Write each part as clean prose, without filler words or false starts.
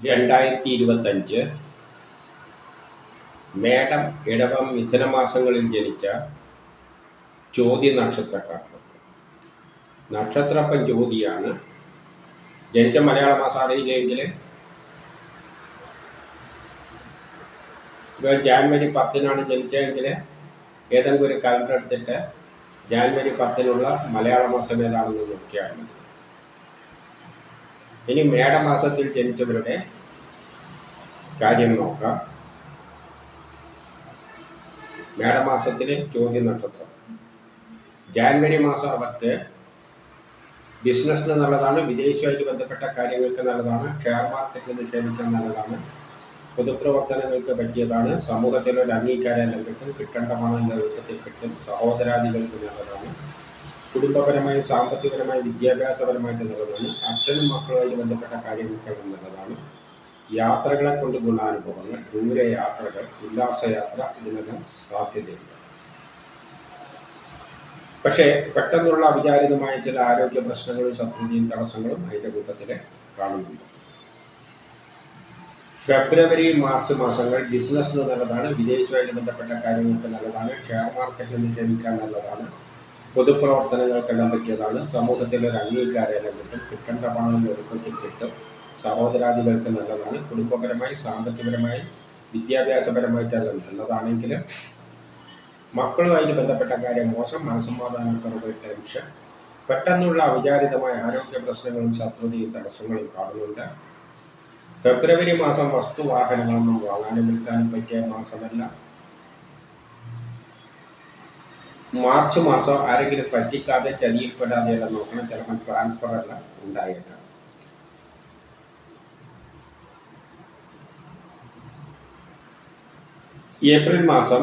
2025 മേടം, ഇടവം, മിഥുനമാസങ്ങളിൽ ജനിച്ച ചോതി നക്ഷത്രക്കാർക്ക്. നക്ഷത്രപ്പം ചോതിയാണ്. ജനിച്ച മലയാള മാസം അറിയില്ലെങ്കിൽ ഇവർ ജാനുവരി 10-നാണ് ജനിച്ചതെങ്കിൽ ഏതെങ്കിലും ഒരു കലണ്ടർ എടുത്തിട്ട് ജാനുവരി 10-നുള്ള മലയാള മാസം ഏതാണെന്ന് നോക്കിയാൽ മതി. ഇനി മേടമാസത്തിൽ ജനിച്ചവരുടെ കാര്യം നോക്കാം. മേടമാസത്തിലെ ചോതി നക്ഷത്രം. ജാനുവരി മാസം അവർക്ക് ബിസിനസ്സിന് നല്ലതാണ്, വിദേശവുമായിട്ട് ബന്ധപ്പെട്ട കാര്യങ്ങൾക്ക് നല്ലതാണ്, ഷെയർ മാർക്കറ്റിൽ നിക്ഷേപിക്കാൻ നല്ലതാണ്, പൊതുപ്രവർത്തനങ്ങൾക്ക് പറ്റിയതാണ്, സമൂഹത്തിലൊരു അംഗീകാരമെല്ലാം കിട്ടും, കിട്ടേണ്ട പണം എളുപ്പത്തിൽ കിട്ടും, സഹോദരാദികൾക്ക് നല്ലതാണ്, കുടുംബപരമായി സാമ്പത്തികപരമായി വിദ്യാഭ്യാസപരമായിട്ട് നല്ലതാണ്, അച്ഛനും മക്കളുമായിട്ട് ബന്ധപ്പെട്ട കാര്യങ്ങൾക്കെല്ലാം നല്ലതാണ്, യാത്രകളെ കൊണ്ട് ഗുണാനുഭവങ്ങൾ, ദൂരയാത്രകൾ, ഉല്ലാസയാത്ര ഇതിനെല്ലാം സാധ്യതയുണ്ട്. പക്ഷേ പെട്ടെന്നുള്ള അവിചാരിതമായ ചില ആരോഗ്യ പ്രശ്നങ്ങളും ശത്രുതയും തടസ്സങ്ങളും അതിൻ്റെ കൂട്ടത്തിൽ കാണുന്നുണ്ട്. ഫെബ്രുവരി മാർച്ച് മാസങ്ങൾ ബിസിനസ്സിന് നല്ലതാണ്, വിദേശവുമായിട്ട് ബന്ധപ്പെട്ട കാര്യങ്ങൾക്ക് നല്ലതാണ്, ഷെയർ മാർക്കറ്റിൽ നിക്ഷേപിക്കാൻ നല്ലതാണ്, പൊതുപ്രവർത്തനങ്ങൾക്കെല്ലാം പറ്റിയതാണ്, സമൂഹത്തിലൊരു അംഗീകാരമെല്ലാം കിട്ടും, കിട്ടേണ്ട പണം എളുപ്പത്തിൽ കിട്ടും, സഹോദരാദികൾക്ക് നല്ലതാണ്, കുടുംബപരമായി സാമ്പത്തികപരമായി വിദ്യാഭ്യാസപരമായിട്ടെല്ലാം നല്ലതാണെങ്കിൽ മക്കളുമായിട്ട് ബന്ധപ്പെട്ട കാര്യം മോശം, മനസ്സമാധാനക്കുറവ്, ടെൻഷൻ, പെട്ടെന്നുള്ള അവിചാരിതമായ ആരോഗ്യ പ്രശ്നങ്ങളും ശത്രുതയും തടസ്സങ്ങളും കാണുന്നുണ്ട്. ഫെബ്രുവരി മാസം വസ്തുവാഹനങ്ങളൊന്നും വാങ്ങാനും വിൽക്കാനും പറ്റിയ മാസമല്ല. മാർച്ച് മാസം ആരെങ്കിലും പറ്റിക്കാതെ ചതിയിൽപ്പെടാതെ എല്ലാം നോക്കണം. ചിലപ്പോൾ ട്രാൻസ്ഫർ എല്ലാം ഉണ്ടായേക്കാം. ഏപ്രിൽ മാസം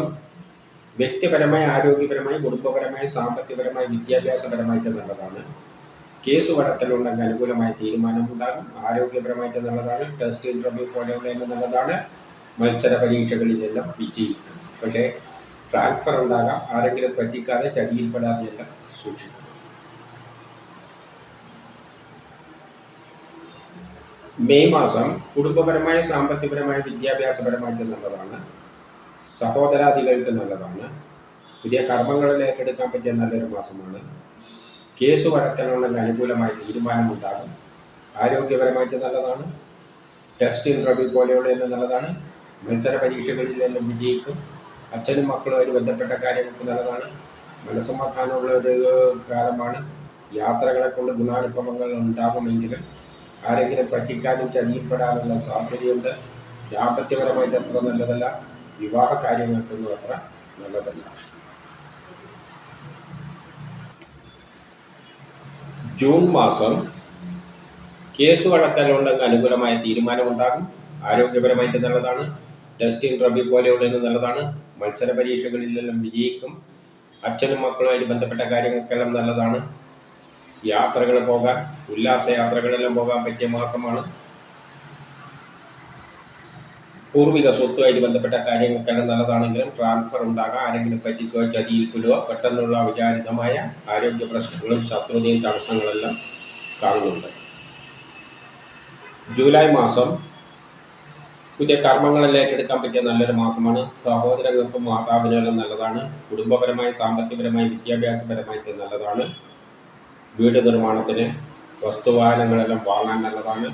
വ്യക്തിപരമായി, ആരോഗ്യപരമായി, കുടുംബപരമായി, സാമ്പത്തികപരമായി, വിദ്യാഭ്യാസപരമായിട്ട് നല്ലതാണ്. കേസ് വഴക്കലുണ്ടെങ്കിൽ അനുകൂലമായ തീരുമാനമുണ്ടാകും. ആരോഗ്യപരമായിട്ട് നല്ലതാണ്. ടെസ്റ്റ് ഇൻ്റർവ്യൂ പോലെയുള്ളതിന് നല്ലതാണ്. മത്സര പരീക്ഷകളിലെല്ലാം വിജയിക്കും. പക്ഷേ ട്രാൻസ്ഫർ ഉണ്ടാകാം. ആരെങ്കിലും പറ്റിക്കാതെ ചതിയിൽപ്പെടാതെയെല്ലാം സൂക്ഷിക്കും. മെയ് മാസം കുടുംബപരമായ, സാമ്പത്തികപരമായ, വിദ്യാഭ്യാസപരമായിട്ട് നല്ലതാണ്. സഹോദരാദികൾക്ക് നല്ലതാണ്. പുതിയ കർമ്മങ്ങളിൽ ഏറ്റെടുക്കാൻ പറ്റിയ നല്ലൊരു മാസമാണ്. കേസ് വഴക്കലുണ്ടെങ്കിൽ അനുകൂലമായ തീരുമാനമുണ്ടാകും. ആരോഗ്യപരമായിട്ട് നല്ലതാണ്. ടെസ്റ്റ് ഇൻ്റർവ്യൂ പോലെയുള്ളതെല്ലാം നല്ലതാണ്. മത്സര പരീക്ഷകളിലെല്ലാം വിജയിക്കും. അച്ഛനും മക്കളുമായി ബന്ധപ്പെട്ട കാര്യങ്ങൾക്ക് നല്ലതാണ്. മനസ്സമാധാനമുള്ള ഒരു കാലമാണ്. യാത്രകളെ കൊണ്ട് ഗുണാനുഭവങ്ങൾ ഉണ്ടാകുമെങ്കിലും ആരെങ്കിലും പറ്റിക്കാനും ചതിയിൽപ്പെടാനുള്ള സാധ്യതയുണ്ട്. ദാമ്പത്യപരമായിട്ട് അത്ര നല്ലതല്ല. വിവാഹ കാര്യങ്ങൾക്കൊന്നും അത്ര നല്ലതല്ല. ജൂൺ മാസം കേസ് വഴക്കലുണ്ടെങ്കിൽ അനുകൂലമായ തീരുമാനമുണ്ടാകും. ആരോഗ്യപരമായിട്ട് നല്ലതാണ്. ടെസ്റ്റ് ഇൻ്റർവ്യൂ പോലെയുള്ളതിന് നല്ലതാണ്. മത്സര പരീക്ഷകളിലെല്ലാം വിജയിക്കും. അച്ഛനും മക്കളുമായിട്ട് ബന്ധപ്പെട്ട കാര്യങ്ങൾക്കെല്ലാം നല്ലതാണ്. യാത്രകൾ പോകാൻ, ഉല്ലാസയാത്രകളെല്ലാം പോകാൻ പറ്റിയ മാസമാണ്. പൂർവിക സ്വത്തുമായിട്ട് ബന്ധപ്പെട്ട കാര്യങ്ങൾക്കെല്ലാം നല്ലതാണെങ്കിലും ട്രാൻസ്ഫർ ഉണ്ടാകാം. ആരെങ്കിലും പറ്റിക്കുകയോ ചതിയിൽപ്പെടുകയോ പെട്ടെന്നുള്ള അവിചാരിതമായ ആരോഗ്യ പ്രശ്നങ്ങളും ശത്രുതയും തടസ്സങ്ങളെല്ലാം കാണുന്നുണ്ട്. ജൂലൈ മാസം പുതിയ കർമ്മങ്ങളെല്ലാം ഏറ്റെടുക്കാൻ പറ്റിയ നല്ലൊരു മാസമാണ്. സഹോദരങ്ങൾക്കും മാതാവിനെല്ലാം നല്ലതാണ്. കുടുംബപരമായി, സാമ്പത്തികപരമായി, വിദ്യാഭ്യാസപരമായിട്ട് നല്ലതാണ്. വീട് നിർമ്മാണത്തിന്, വസ്തുവാഹനങ്ങളെല്ലാം വാങ്ങാൻ നല്ലതാണ്.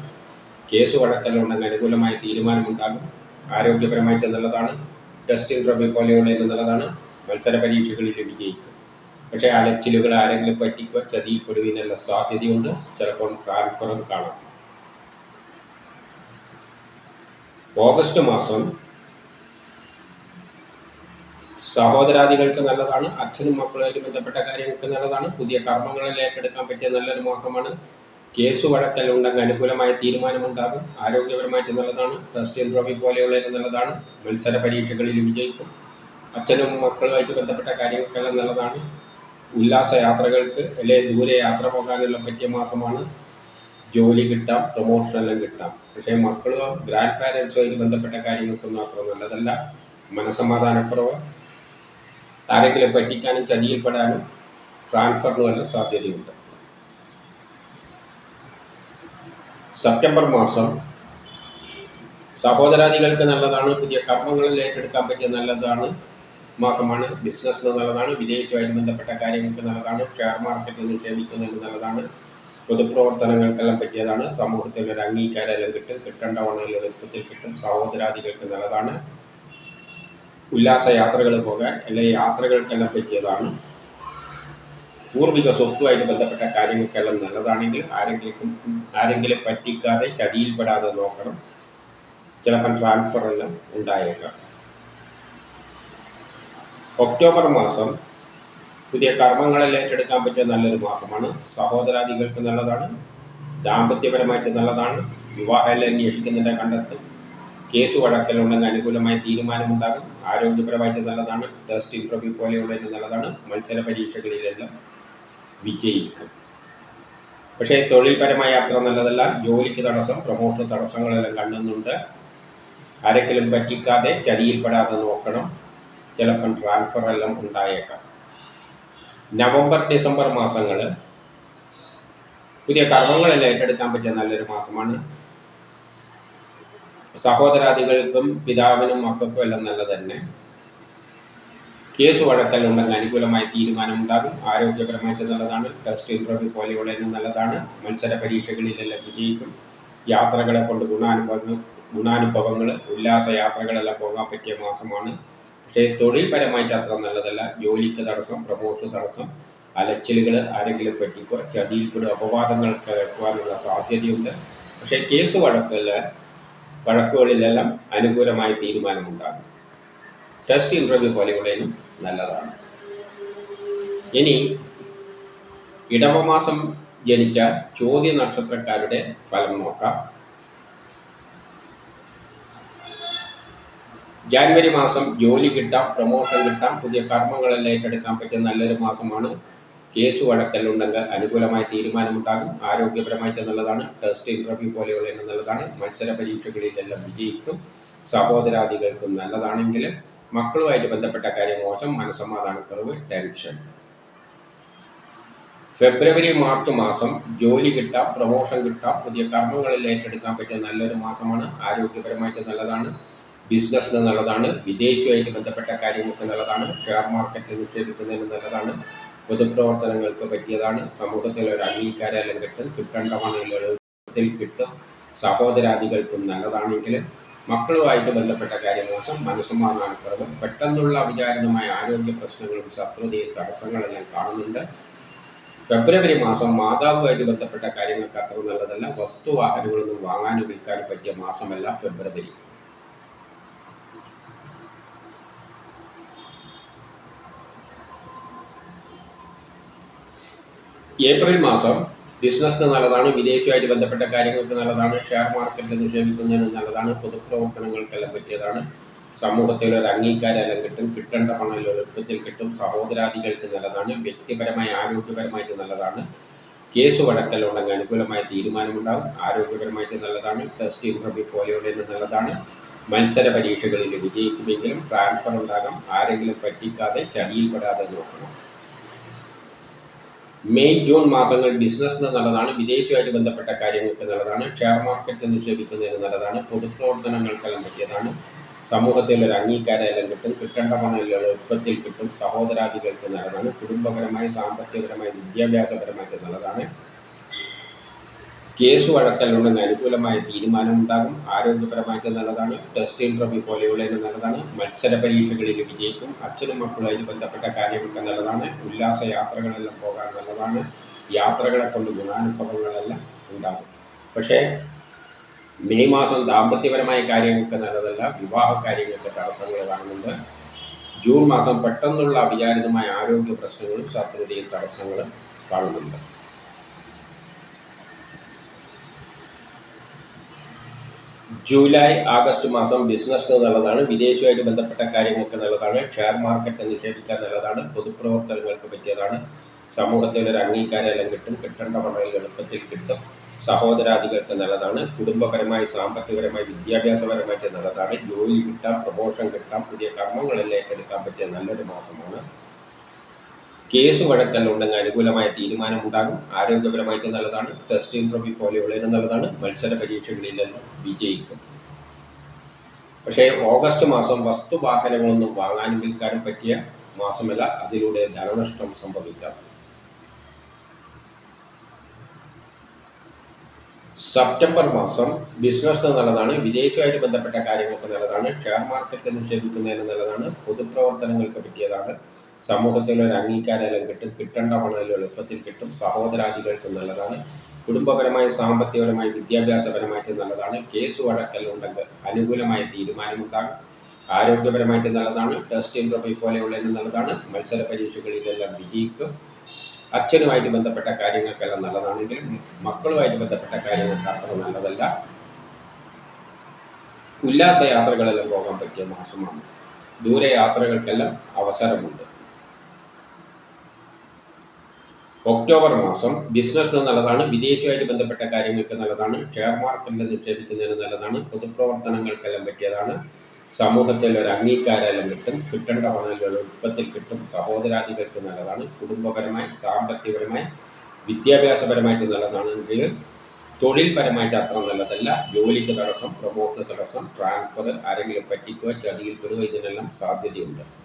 കേസ് വഴക്കലുണ്ടെങ്കിൽ അനുകൂലമായ തീരുമാനമുണ്ടാകും. ആരോഗ്യപരമായിട്ട് നല്ലതാണ്. ടെസ്റ്റ് ഇൻ്റർവ്യൂ പോലെയുള്ളതിന് നല്ലതാണ്. മത്സര പരീക്ഷകളിൽ വിജയിക്കും. പക്ഷേ അലച്ചിലുകൾ, ആരെങ്കിലും പറ്റിക്കോ ചതിയിൽപ്പെടുവിനുള്ള സാധ്യതയുണ്ട്. ചിലപ്പോൾ ട്രാൻസ്ഫറും കാണാം. ഓഗസ്റ്റ് മാസം സഹോദരാദികൾക്ക് നല്ലതാണ്. അച്ഛനും മക്കളുമായിട്ട് ബന്ധപ്പെട്ട കാര്യങ്ങൾക്ക് നല്ലതാണ്. പുതിയ കർമ്മങ്ങളിൽ ഏറ്റെടുക്കാൻ പറ്റിയ നല്ലൊരു മാസമാണ്. കേസ് വഴക്കലുണ്ടെങ്കിൽ അനുകൂലമായ തീരുമാനമുണ്ടാകും. ആരോഗ്യപരമായിട്ട് നല്ലതാണ്. ടെസ്റ്റ് ഇൻ്റർവ്യൂ പോലെയുള്ളതിന് നല്ലതാണ്. മത്സര പരീക്ഷകളിൽ വിജയിക്കും. അച്ഛനും മക്കളുമായിട്ട് ബന്ധപ്പെട്ട കാര്യങ്ങൾക്കെല്ലാം നല്ലതാണ്. ഉല്ലാസയാത്രകൾക്ക് അല്ലെങ്കിൽ ദൂരെ യാത്ര പോകാനെല്ലാം പറ്റിയ മാസമാണ്. ജോലി കിട്ടാം, പ്രൊമോഷനെല്ലാം കിട്ടാം. പക്ഷേ മക്കളോ ഗ്രാൻഡ് പാരൻസുമായിട്ട് ബന്ധപ്പെട്ട കാര്യങ്ങൾക്കൊന്നും അത്ര നല്ലതല്ല. മനസ്സമാധാനക്കുറവ്, ആരെങ്കിലും പറ്റിക്കാനും ചതിയിൽപ്പെടാനും ട്രാൻസ്ഫറിനും എല്ലാം സാധ്യതയുണ്ട്. സെപ്റ്റംബർ മാസം സഹോദരാദികൾക്ക് നല്ലതാണ്. പുതിയ കർമ്മങ്ങളിൽ ഏറ്റെടുക്കാൻ പറ്റിയ നല്ലതാണ് മാസമാണ്. ബിസിനസ്സിന് നല്ലതാണ്. വിദേശവുമായിട്ട് ബന്ധപ്പെട്ട കാര്യങ്ങൾക്ക് നല്ലതാണ്. ഷെയർ മാർക്കറ്റിൽ നിക്ഷേപിക്കുന്നതിന് നല്ലതാണ്. പൊതുപ്രവർത്തനങ്ങൾക്കെല്ലാം പറ്റിയതാണ്. സമൂഹത്തിൽ ഒരു അംഗീകാരമെല്ലാം കിട്ടും. കിട്ടേണ്ട വണ്ണം എളുപ്പത്തിൽ കിട്ടും. സഹോദരാദികൾക്ക് നല്ലതാണ്. ഉല്ലാസ യാത്രകൾ പോകാൻ അല്ലെങ്കിൽ യാത്രകൾക്കെല്ലാം പറ്റിയതാണ്. പൂർവിക സ്വത്തുമായിട്ട് ബന്ധപ്പെട്ട കാര്യങ്ങൾക്കെല്ലാം നല്ലതാണെങ്കിൽ ആരെങ്കിലും പറ്റിക്കാതെ ചതിയിൽപ്പെടാതെ നോക്കണം. ചിലപ്പോൾ ട്രാൻസ്ഫർ എല്ലാം ഉണ്ടായേക്കാം. ഒക്ടോബർ മാസം പുതിയ കർമ്മങ്ങളിൽ ഏറ്റെടുക്കാൻ പറ്റിയ നല്ലൊരു മാസമാണ്. സഹോദരാദികൾക്ക് നല്ലതാണ്. ദാമ്പത്യപരമായിട്ട് നല്ലതാണ്. വിവാഹമെല്ലാം അന്വേഷിക്കുന്നതിൻ്റെ കണ്ടെത്തും. കേസ് വഴക്കലുണ്ടെങ്കിൽ അനുകൂലമായ തീരുമാനമുണ്ടാകും. ആരോഗ്യപരമായിട്ട് നല്ലതാണ്. ടെസ്റ്റ് ഇൻ്റർവ്യൂ പോലെയുള്ളതിന് നല്ലതാണ്. മത്സര പരീക്ഷകളിലെല്ലാം വിജയിക്കും. പക്ഷേ തൊഴിൽപരമായ അത്ര നല്ലതല്ല. ജോലിക്ക് തടസ്സം, പ്രമോഷൻ തടസ്സങ്ങളെല്ലാം കാണുന്നുണ്ട്. ആരെങ്കിലും പറ്റിക്കാതെ ചതിയിൽപ്പെടാതെ നോക്കണം. ചിലപ്പം ട്രാൻസ്ഫർ എല്ലാം ഉണ്ടായേക്കാം. നവംബർ ഡിസംബർ മാസങ്ങൾ പുതിയ കർമ്മങ്ങളെല്ലാം ഏറ്റെടുക്കാൻ പറ്റിയ നല്ലൊരു മാസമാണ്. സഹോദരാദികൾക്കും പിതാവിനും മക്കൾക്കും എല്ലാം നല്ലത് തന്നെ. കേസ് വഴക്കലുണ്ടെങ്കിൽ അനുകൂലമായ തീരുമാനമുണ്ടാകും. ആരോഗ്യപരമായിട്ട് നല്ലതാണ്. ടെസ്റ്റ് ഇൻ്റർവ്യൂ പോലെയുള്ളതിന് നല്ലതാണ്. മത്സര പരീക്ഷകളിലെല്ലാം വിജയിക്കും. യാത്രകളെ കൊണ്ട് ഗുണാനുഭവങ്ങൾ, ഉല്ലാസ യാത്രകളെല്ലാം പോകാൻ പറ്റിയ മാസമാണ്. പക്ഷേ തൊഴിൽപരമായിട്ട് അത്ര നല്ലതല്ല. ജോലിക്ക് തടസ്സം, പ്രമോഷൻ തടസ്സം, അലച്ചിലുകൾ, ആരെങ്കിലും പറ്റിക്കുക, ചതിയിൽപ്പെടുക, അപവാദങ്ങൾ കേൾക്കുവാനുള്ള സാധ്യതയുണ്ട്. പക്ഷേ കേസ് വഴക്കുകളിലെല്ലാം അനുകൂലമായ തീരുമാനമുണ്ടാകും. ടെസ്റ്റ് ഇൻ്റർവ്യൂ പോലെയുള്ളതിനും നല്ലതാണ്. ഇനി ഇടവമാസം ജനിച്ച ചോദ്യ നക്ഷത്രക്കാരുടെ ഫലം നോക്കാം. ജാനുവരി മാസം ജോലി കിട്ടാം, പ്രമോഷൻ കിട്ടാം, പുതിയ കർമ്മങ്ങളെല്ലാം ഏറ്റെടുക്കാൻ പറ്റിയ നല്ലൊരു മാസമാണ്. കേസ് വഴക്കലുണ്ടെങ്കിൽ അനുകൂലമായ തീരുമാനമുണ്ടാകും. ആരോഗ്യപരമായിട്ട് നല്ലതാണ്. ടെസ്റ്റ് ഇൻ്റർവ്യൂ പോലെയുള്ളതിന് നല്ലതാണ്. മത്സര പരീക്ഷകളിലെല്ലാം വിജയിക്കും. സഹോദരാദികൾക്കും നല്ലതാണെങ്കിൽ മക്കളുമായിട്ട് ബന്ധപ്പെട്ട കാര്യം മോശം, മനസ്സമാധാനക്കുറവ്, ടെൻഷൻ. ഫെബ്രുവരി മാർച്ച് മാസം ജോലി കിട്ടാം, പ്രമോഷൻ കിട്ടാം, പുതിയ കർമ്മങ്ങളിൽ ഏറ്റെടുക്കാൻ പറ്റിയ നല്ലൊരു മാസമാണ്. ആരോഗ്യപരമായിട്ട് നല്ലതാണ്. ബിസിനസ്സിന് നല്ലതാണ്. വിദേശവുമായിട്ട് ബന്ധപ്പെട്ട കാര്യങ്ങൾക്ക് നല്ലതാണ്. ഷെയർ മാർക്കറ്റിൽ നിക്ഷേപിക്കുന്നതിന് നല്ലതാണ്. പൊതുപ്രവർത്തനങ്ങൾക്ക് പറ്റിയതാണ്. സമൂഹത്തിൽ ഒരു അംഗീകാരമെല്ലാം കിട്ടും. കിട്ടേണ്ട പണം എളുപ്പത്തിൽ കിട്ടും. സഹോദരാദികൾക്കും നല്ലതാണെങ്കിൽ മക്കളുമായിട്ട് ബന്ധപ്പെട്ട കാര്യം മോശം, മനസ്സമാധാനക്കുറവ്, പെട്ടെന്നുള്ള അവിചാരിതമായ ആരോഗ്യ പ്രശ്നങ്ങളും ശത്രുതയും തടസ്സങ്ങളെല്ലാം കാണുന്നുണ്ട്. ഫെബ്രുവരി മാസം മാതാവുമായിട്ട് ബന്ധപ്പെട്ട കാര്യങ്ങൾക്ക് അത്ര നല്ലതല്ല. വസ്തുവാഹനങ്ങളൊന്നും വാങ്ങാനും വിൽക്കാനും പറ്റിയ മാസമല്ല ഫെബ്രുവരി. ഏപ്രിൽ മാസം ബിസിനസ്സിന് നല്ലതാണ്. വിദേശവുമായിട്ട് ബന്ധപ്പെട്ട കാര്യങ്ങൾക്ക് നല്ലതാണ്. ഷെയർ മാർക്കറ്റിൽ നിക്ഷേപിക്കുന്നതിന് നല്ലതാണ്. പൊതുപ്രവർത്തനങ്ങൾക്കെല്ലാം പറ്റിയതാണ്. സമൂഹത്തിൽ ഒരു അംഗീകാരമെല്ലാം കിട്ടും. കിട്ടേണ്ട പണം എളുപ്പത്തിൽ കിട്ടും. സഹോദരാദികൾക്ക് നല്ലതാണ്. വ്യക്തിപരമായ ആരോഗ്യപരമായിട്ട് നല്ലതാണ്. കേസ് വഴക്കലുണ്ടെങ്കിൽ അനുകൂലമായ തീരുമാനമുണ്ടാകും. ആരോഗ്യപരമായിട്ട് നല്ലതാണ്. ടെസ്റ്റ് ഇൻ്റർവ്യൂ പോലെയുള്ളതിന് നല്ലതാണ്. മത്സര പരീക്ഷകളിൽ വിജയിക്കുമെങ്കിലും ട്രാൻസ്ഫർ ഉണ്ടാകാം. ആരെങ്കിലും പറ്റിക്കാതെ ചതിയിൽപ്പെടാതെ നോക്കണം. മെയ് ജൂൺ മാസങ്ങൾ ബിസിനസ്സിന് നല്ലതാണ്. വിദേശവുമായിട്ട് ബന്ധപ്പെട്ട കാര്യങ്ങൾക്ക് നല്ലതാണ്. ഷെയർ മാർക്കറ്റിൽ നിക്ഷേപിക്കുന്നതിന് നല്ലതാണ്. പൊതുപ്രവർത്തനങ്ങൾക്കെല്ലാം പറ്റിയതാണ്. സമൂഹത്തിൽ ഒരു അംഗീകാരമെല്ലാം കിട്ടും. കിട്ടേണ്ട പണം എളുപ്പത്തിൽ കിട്ടും. സഹോദരാദികൾക്ക് നല്ലതാണ്. കുടുംബപരമായി, സാമ്പത്തികപരമായി, വിദ്യാഭ്യാസപരമായിട്ട് നല്ലതാണ്. കേസ് വഴക്കലുണ്ടെങ്കിൽ അനുകൂലമായ തീരുമാനമുണ്ടാകും. ആരോഗ്യപരമായിട്ട് നല്ലതാണ്. ടെസ്റ്റ് ഇൻ്റർവ്യൂ പോലെയുള്ളതിന് നല്ലതാണ്. മത്സര പരീക്ഷകളിൽ വിജയിക്കും. അച്ഛനും മക്കളുമായിട്ട് ബന്ധപ്പെട്ട കാര്യങ്ങൾക്ക് നല്ലതാണ്. ഉല്ലാസ യാത്രകളെല്ലാം പോകാൻ നല്ലതാണ്. യാത്രകളെ കൊണ്ട് ഗുണാനുഭവങ്ങളെല്ലാം ഉണ്ടാകും. പക്ഷേ മെയ് മാസം ദാമ്പത്യപരമായ കാര്യങ്ങൾക്ക് നല്ലതല്ല. വിവാഹ കാര്യങ്ങൾക്ക് തടസ്സങ്ങൾ കാണുന്നുണ്ട്. ജൂൺ മാസം പെട്ടെന്നുള്ള അവിചാരിതമായ ആരോഗ്യ പ്രശ്നങ്ങളും ശത്രുതയും തടസ്സങ്ങളും കാണുന്നുണ്ട്. ജൂലൈ ആഗസ്റ്റ് മാസം ബിസിനസ്സിന് നല്ലതാണ്. വിദേശവുമായിട്ട് ബന്ധപ്പെട്ട കാര്യങ്ങൾക്ക് നല്ലതാണ്. ഷെയർ മാർക്കറ്റ് നിക്ഷേപിക്കാൻ നല്ലതാണ്. പൊതുപ്രവർത്തനങ്ങൾക്ക് പറ്റിയതാണ്. സമൂഹത്തിൽ ഒരു അംഗീകാരമെല്ലാം കിട്ടും. കിട്ടേണ്ട പണം എളുപ്പത്തിൽ കിട്ടും. സഹോദരാദികൾക്ക് നല്ലതാണ്. കുടുംബപരമായി, സാമ്പത്തികപരമായി, വിദ്യാഭ്യാസപരമായിട്ട് നല്ലതാണ്. ജോലി കിട്ടാം, പ്രമോഷൻ കിട്ടാം, പുതിയ കർമ്മങ്ങളെല്ലാം ഏറ്റെടുക്കാൻ പറ്റിയ നല്ലൊരു മാസമാണ്. കേസ് വഴക്കലുണ്ടെങ്കിൽ അനുകൂലമായ തീരുമാനമുണ്ടാകും. ആരോഗ്യപരമായിട്ട് നല്ലതാണ്. ടെസ്റ്റ് ഇൻ്റർവ്യൂ പോലെയുള്ളതിന് നല്ലതാണ്. മത്സര പരീക്ഷകളിലെല്ലാം വിജയിക്കും. പക്ഷേ ഓഗസ്റ്റ് മാസം വസ്തുവാഹനങ്ങളൊന്നും വാങ്ങാനും വിൽക്കാനും പറ്റിയ മാസമല്ല. അതിലൂടെ ധനനഷ്ടം സംഭവിക്കാം. സെപ്റ്റംബർ മാസം ബിസിനസ്സിന് നല്ലതാണ്. വിദേശവുമായിട്ട് ബന്ധപ്പെട്ട കാര്യങ്ങൾക്ക് നല്ലതാണ്. ഷെയർ മാർക്കറ്റിൽ നിക്ഷേപിക്കുന്നതിന് നല്ലതാണ്. പൊതുപ്രവർത്തനങ്ങൾക്ക് പറ്റിയതാണ്. സമൂഹത്തിൽ ഒരു അംഗീകാരം കിട്ടും. കിട്ടേണ്ട പണം എളുപ്പത്തിൽ കിട്ടും. സഹോദരാദികൾക്ക് നല്ലതാണ്. കുടുംബപരമായി, സാമ്പത്തികപരമായി, വിദ്യാഭ്യാസപരമായിട്ട് നല്ലതാണ്. കേസ് വഴക്കലുണ്ടെങ്കിൽ അനുകൂലമായ തീരുമാനമുണ്ടാകും. ആരോഗ്യപരമായിട്ട് നല്ലതാണ്. ടെസ്റ്റ് ഇന്റർവ്യൂ പോലെയുള്ളതിന് നല്ലതാണ്. മത്സര പരീക്ഷകളിലെല്ലാം വിജയിക്കും. അച്ഛനുമായിട്ട് ബന്ധപ്പെട്ട കാര്യങ്ങൾക്കെല്ലാം നല്ലതാണെങ്കിലും മക്കളുമായിട്ട് ബന്ധപ്പെട്ട കാര്യങ്ങൾക്ക് അത്ര നല്ലതല്ല. ഉല്ലാസയാത്രകളെല്ലാം പോകാൻ പറ്റിയ മാസമാണ്. ദൂരയാത്രകൾക്കെല്ലാം അവസരമുണ്ട്. ഒക്ടോബർ മാസം ബിസിനസ്സിന് നല്ലതാണ്. വിദേശവുമായിട്ട് ബന്ധപ്പെട്ട കാര്യങ്ങൾക്ക് നല്ലതാണ്. ഷെയർ മാർക്കറ്റിൽ നിക്ഷേപിക്കുന്നതിന് നല്ലതാണ്. പൊതുപ്രവർത്തനങ്ങൾക്കെല്ലാം പറ്റിയതാണ്. സമൂഹത്തിൽ ഒരു അംഗീകാരം കിട്ടും. കിട്ടേണ്ട പണം എളുപ്പത്തിൽ കിട്ടും. സഹോദരാദികൾക്ക് നല്ലതാണ്. കുടുംബപരമായി, സാമ്പത്തികപരമായി, വിദ്യാഭ്യാസപരമായിട്ട് നല്ലതാണെങ്കിൽ തൊഴിൽപരമായിട്ട് അത്ര നല്ലതല്ല. ജോലിക്ക് തടസ്സം, പ്രമോഷന് തടസ്സം, ട്രാൻസ്ഫർ, ആരെങ്കിലും പറ്റിക്കുക, ചതിയിൽപ്പെടുക, ഇതിനെല്ലാം സാധ്യതയുണ്ട്.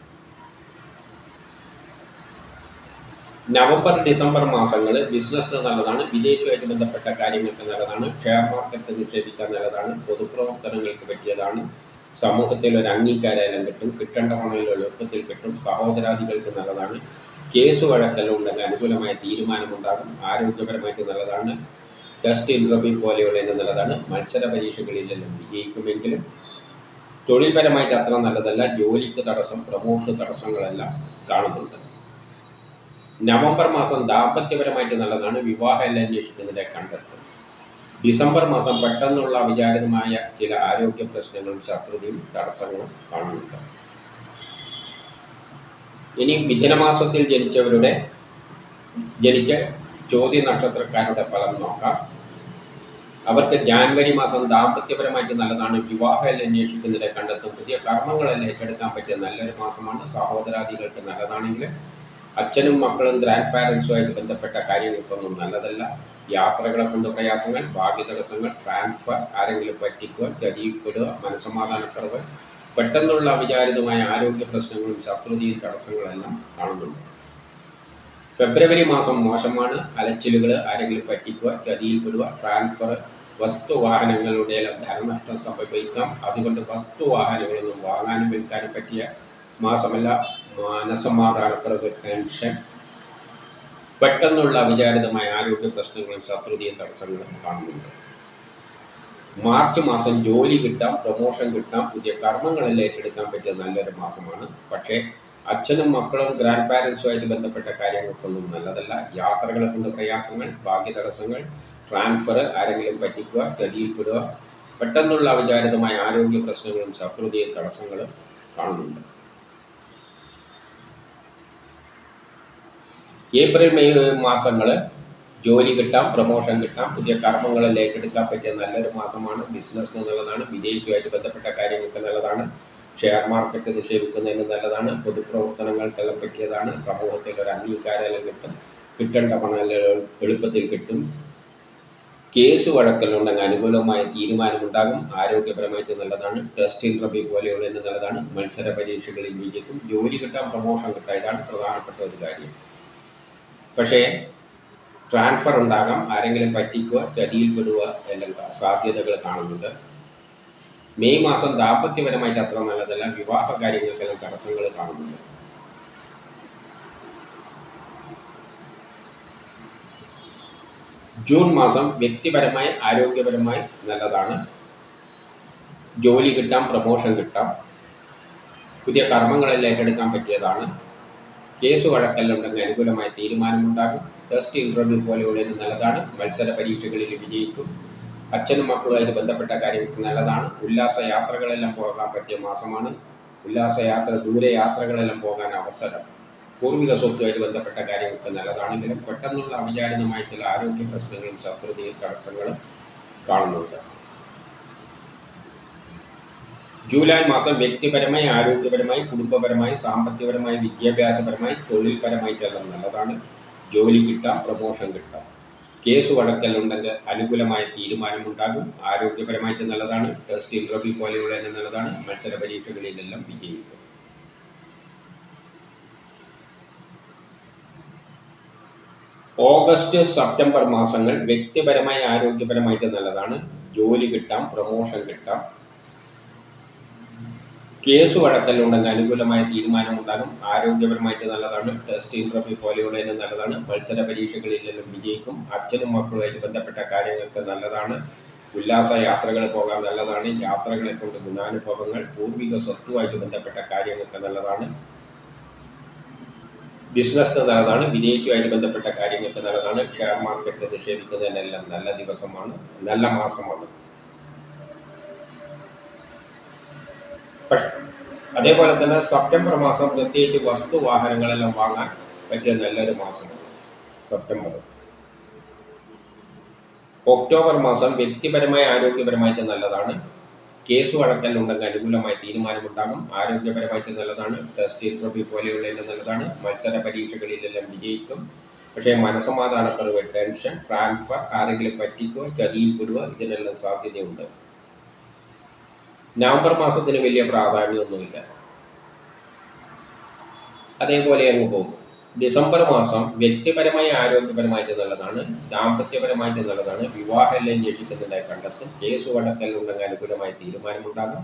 നവംബർ ഡിസംബർ മാസങ്ങൾ ബിസിനസ്സിന് നല്ലതാണ്. വിദേശവുമായിട്ട് ബന്ധപ്പെട്ട കാര്യങ്ങൾക്ക് നല്ലതാണ്. ഷെയർ മാർക്കറ്റ് നിക്ഷേപിക്കാൻ നല്ലതാണ്. പൊതുപ്രവർത്തനങ്ങൾക്ക് പറ്റിയതാണ്. സമൂഹത്തിൽ ഒരു അംഗീകാരം കിട്ടും. കിട്ടേണ്ട പണം എളുപ്പത്തിൽ കിട്ടും. സഹോദരാദികൾക്ക് നല്ലതാണ്. കേസ് വഴക്കെല്ലാം ഉണ്ടെങ്കിൽ അനുകൂലമായ തീരുമാനമുണ്ടാകും. ആരോഗ്യപരമായിട്ട് നല്ലതാണ്. ടെസ്റ്റ് ഇന്റർവ്യൂ പോലെയുള്ളതിന് നല്ലതാണ്. മത്സര പരീക്ഷകളിലെല്ലാം വിജയിക്കുമെങ്കിലും തൊഴിൽപരമായിട്ട് അത്ര നല്ലതല്ല. ജോലിക്ക് തടസ്സം, പ്രമോഷൻ തടസ്സങ്ങളെല്ലാം കാണുന്നുണ്ട്. നവംബർ മാസം ദാമ്പത്യപരമായിട്ട് നല്ലതാണ്. വിവാഹമെല്ലാം അന്വേഷിക്കുന്നതിനെ കണ്ടെത്തും. ഡിസംബർ മാസം പെട്ടെന്നുള്ള അവിചാരിതമായ ചില ആരോഗ്യ പ്രശ്നങ്ങളും ശത്രുതയും തടസ്സങ്ങളും കാണുന്നുണ്ട്. ഇനി മിഥുനമാസത്തിൽ ജനിച്ച ചോദ്യ നക്ഷത്രക്കാരുടെ ഫലം നോക്കാം. അവർക്ക് ജാനുവരി മാസം ദാമ്പത്യപരമായിട്ട് നല്ലതാണ്. വിവാഹം അന്വേഷിക്കുന്നതിനെ കണ്ടെത്തും. പുതിയ കർമ്മങ്ങളെല്ലാം ഏറ്റെടുക്കാൻ പറ്റിയ നല്ലൊരു മാസമാണ്. സഹോദരാദികൾക്ക് നല്ലതാണെങ്കിൽ അച്ഛനും മക്കളും ഗ്രാൻഡ് പാരൻസുമായിട്ട് ബന്ധപ്പെട്ട കാര്യങ്ങൾക്കൊന്നും നല്ലതല്ല. യാത്രകളെ കൊണ്ട് പ്രയാസങ്ങൾ, ഭാഗ്യതടസ്സങ്ങൾ, ട്രാൻസ്ഫർ, ആരെങ്കിലും പറ്റിക്കുക, ചതിയിൽപ്പെടുക, മനസ്സമാധാനക്കുറവ്, പെട്ടെന്നുള്ള അവിചാരിതമായ ആരോഗ്യ പ്രശ്നങ്ങളും ശത്രുതയും തടസ്സങ്ങളെല്ലാം കാണുന്നുണ്ട്. ഫെബ്രുവരി മാസം മോശമാണ്. അലച്ചിലുകൾ, ആരെങ്കിലും പറ്റിക്കുക, ചതിയിൽപ്പെടുക, ട്രാൻസ്ഫർ, വസ്തുവാഹനങ്ങളുടെ ധനനഷ്ടം സംഭവിക്കാം. അതുകൊണ്ട് വസ്തുവാഹനങ്ങളൊന്നും വാങ്ങാനും വിൽക്കാനും പറ്റിയ മാസമല്ല. മനസ്സമാധാനക്കുറവ്, ടെൻഷൻ, പെട്ടെന്നുള്ള അവിചാരിതമായ ആരോഗ്യ പ്രശ്നങ്ങളും ശത്രുതയും തടസ്സങ്ങളും കാണുന്നുണ്ട്. മാർച്ച് മാസം ജോലി കിട്ടാം, പ്രൊമോഷൻ കിട്ടാം, പുതിയ കർമ്മങ്ങളെല്ലാം ഏറ്റെടുക്കാൻ പറ്റിയ നല്ലൊരു മാസമാണ്. പക്ഷേ അച്ഛനും മക്കളും ഗ്രാൻഡ് പാരൻസുമായിട്ട് ബന്ധപ്പെട്ട കാര്യങ്ങൾക്കൊന്നും നല്ലതല്ല. യാത്രകളെ കൊണ്ട് പ്രയാസങ്ങൾ, ഭാഗ്യതടസ്സങ്ങൾ, ട്രാൻസ്ഫർ, ആരെങ്കിലും പറ്റിക്കുക, ചതിയിൽപ്പെടുക, പെട്ടെന്നുള്ള അവിചാരിതമായ ആരോഗ്യ പ്രശ്നങ്ങളും ശത്രുതയും തടസ്സങ്ങളും കാണുന്നുണ്ട്. ഏപ്രിൽ മെയ് മാസങ്ങൾ ജോലി കിട്ടാം, പ്രൊമോഷൻ കിട്ടാം, പുതിയ കർമ്മങ്ങളെല്ലാം ഏറ്റെടുക്കാൻ പറ്റിയ നല്ലൊരു മാസമാണ്. ബിസിനസ്സിന് നല്ലതാണ്. വിദേശവുമായിട്ട് ബന്ധപ്പെട്ട കാര്യങ്ങൾക്ക് നല്ലതാണ്. ഷെയർ മാർക്കറ്റ് നിക്ഷേപിക്കുന്നതിന് നല്ലതാണ്. പൊതുപ്രവർത്തനങ്ങൾക്കെല്ലാം പറ്റിയതാണ്. സമൂഹത്തിൽ ഒരു അംഗീകാരം കിട്ടും. കിട്ടേണ്ട പണം എളുപ്പത്തിൽ കിട്ടും. കേസ് വഴക്കലുണ്ടെങ്കിൽ അനുകൂലമായ തീരുമാനമുണ്ടാകും. ആരോഗ്യപരമായിട്ട് നല്ലതാണ്. ടെസ്റ്റ് ഇന്റർവ്യൂ പോലെയുള്ളതിന് നല്ലതാണ്. മത്സര പരീക്ഷകളിൽ വിജയിക്കും. ജോലി കിട്ടാം, പ്രൊമോഷൻ കിട്ടാം. ഇതാണ് പ്രധാനപ്പെട്ട ഒരു കാര്യം. പക്ഷേ ട്രാൻസ്ഫർ ഉണ്ടാകാം, ആരെങ്കിലും പറ്റിക്കുക, ചതിയിൽപ്പെടുക എല്ലാം സാധ്യതകൾ കാണുന്നുണ്ട്. മെയ് മാസം ദാമ്പത്യപരമായിട്ട് അത്ര നല്ലതല്ല. വിവാഹ കാര്യങ്ങൾക്കെല്ലാം തടസ്സങ്ങൾ കാണുന്നുണ്ട്. ജൂൺ മാസം വ്യക്തിപരമായി, ആരോഗ്യപരമായി നല്ലതാണ്. ജോലി കിട്ടാം, പ്രൊമോഷൻ കിട്ടാം, പുതിയ കർമ്മങ്ങളെല്ലാം ഏറ്റെടുക്കാൻ പറ്റിയതാണ്. കേസ് വഴക്കെല്ലാം ഉണ്ടെങ്കിൽ അനുകൂലമായ തീരുമാനമുണ്ടാകും. ടെസ്റ്റ് ഇന്റർവ്യൂ പോലെയുള്ളതിന് നല്ലതാണ്. മത്സര പരീക്ഷകളിൽ വിജയിക്കും. അച്ഛനും മക്കളുമായിട്ട് ബന്ധപ്പെട്ട കാര്യങ്ങൾക്ക് നല്ലതാണ്. ഉല്ലാസയാത്രകളെല്ലാം പോകാൻ പറ്റിയ മാസമാണ്. ഉല്ലാസയാത്ര, ദൂരയാത്രകളെല്ലാം പോകാൻ അവസരം. പൂർവിക സ്വത്തുമായിട്ട് ബന്ധപ്പെട്ട കാര്യങ്ങൾക്ക് നല്ലതാണെങ്കിലും പെട്ടെന്നുള്ള അവിചാരിതമായ ചില ആരോഗ്യ പ്രശ്നങ്ങളും ശത്രുതയും തടസ്സങ്ങളും കാണുന്നുണ്ട്. ജൂലൈ മാസം വ്യക്തിപരമായി, ആരോഗ്യപരമായി, കുടുംബപരമായി, സാമ്പത്തികപരമായി, വിദ്യാഭ്യാസപരമായി, തൊഴിൽപരമായിട്ടെല്ലാം നല്ലതാണ്. ജോലി കിട്ടാം, പ്രൊമോഷൻ കിട്ടാം. കേസ് വഴക്കലുണ്ടെങ്കിൽ അനുകൂലമായ തീരുമാനമുണ്ടാകും. ആരോഗ്യപരമായിട്ട് നല്ലതാണ്. ടെസ്റ്റ് ഇൻ്റർവ്യൂ പോലെയുള്ള നല്ലതാണ്. മത്സര പരീക്ഷകളിലെല്ലാം വിജയിക്കും. ഓഗസ്റ്റ് സെപ്റ്റംബർ മാസങ്ങൾ വ്യക്തിപരമായി ആരോഗ്യപരമായിട്ട് നല്ലതാണ്. ജോലി കിട്ടാം, പ്രൊമോഷൻ കിട്ടാം. കേസ് വഴക്കലുണ്ടെങ്കിൽ അനുകൂലമായ തീരുമാനമുണ്ടാകും. ആരോഗ്യപരമായിട്ട് നല്ലതാണ്. ടെസ്റ്റ് ഇൻ്റർവ്യൂ പോലെയുള്ളതിന് നല്ലതാണ്. മത്സര പരീക്ഷകളിലെല്ലാം വിജയിക്കും. അച്ഛനും മക്കളുമായിട്ട് ബന്ധപ്പെട്ട കാര്യങ്ങൾക്ക് നല്ലതാണ്. ഉല്ലാസ യാത്രകൾ പോകാൻ നല്ലതാണ്. യാത്രകളെ കൊണ്ട് ഗുണാനുഭവങ്ങൾ. പൂർവിക സ്വത്തുമായിട്ട് ബന്ധപ്പെട്ട കാര്യങ്ങൾക്ക് നല്ലതാണ്. ബിസിനസ്സിന് നല്ലതാണ്. വിദേശിയുമായിട്ട് ബന്ധപ്പെട്ട കാര്യങ്ങൾക്ക് നല്ലതാണ്. ഷെയർ മാർക്കറ്റ് നിക്ഷേപിക്കുന്നതിനെല്ലാം നല്ല ദിവസമാണ്, നല്ല മാസമാണ്. അതേപോലെ തന്നെ സെപ്റ്റംബർ മാസം പ്രത്യേകിച്ച് വസ്തുവാഹനങ്ങളെല്ലാം വാങ്ങാൻ പറ്റിയ നല്ലൊരു മാസമാണ് സെപ്റ്റംബർ. ഒക്ടോബർ മാസം വ്യക്തിപരമായ ആരോഗ്യപരമായിട്ട് നല്ലതാണ്. കേസ് വഴക്കലുണ്ടെങ്കിൽ അനുകൂലമായ തീരുമാനമുണ്ടാകും. ആരോഗ്യപരമായിട്ട് നല്ലതാണ്. ടെസ്റ്റ് ഇൻ്റർവ്യൂ പോലെയുള്ളതിന് നല്ലതാണ്. മത്സര പരീക്ഷകളിലെല്ലാം വിജയിക്കും. പക്ഷേ മനസ്സമാധാനക്കുറവ്, ടെൻഷൻ, ട്രാൻസ്ഫർ, ആരെങ്കിലും പറ്റിക്കുക, ചതിയിൽപ്പെടുക, ഇതിനെല്ലാം സാധ്യതയുണ്ട്. നവംബർ മാസത്തിന് വലിയ പ്രാധാന്യമൊന്നുമില്ല, അതേപോലെ അങ്ങ് പോകും. ഡിസംബർ മാസം വ്യക്തിപരമായി ആരോഗ്യപരമായിട്ട് നല്ലതാണ്. ദാമ്പത്യപരമായിട്ട് നല്ലതാണ്. വിവാഹമെല്ലാം അന്വേഷിക്കുന്നതിനായി കണ്ടെത്തും. കേസ് വഴക്കലുണ്ടെങ്കിൽ അനുകൂലമായ തീരുമാനമുണ്ടാകും.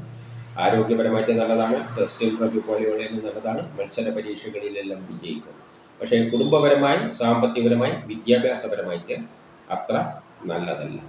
ആരോഗ്യപരമായിട്ട് നല്ലതാണ്. ടെസ്റ്റ് ഇൻ്റർവ്യൂ പോലെയുള്ളതിന് നല്ലതാണ്. മത്സര പരീക്ഷകളിലെല്ലാം വിജയിക്കും. പക്ഷേ കുടുംബപരമായി, സാമ്പത്തികപരമായി, വിദ്യാഭ്യാസപരമായിട്ട് അത്ര നല്ലതല്ല.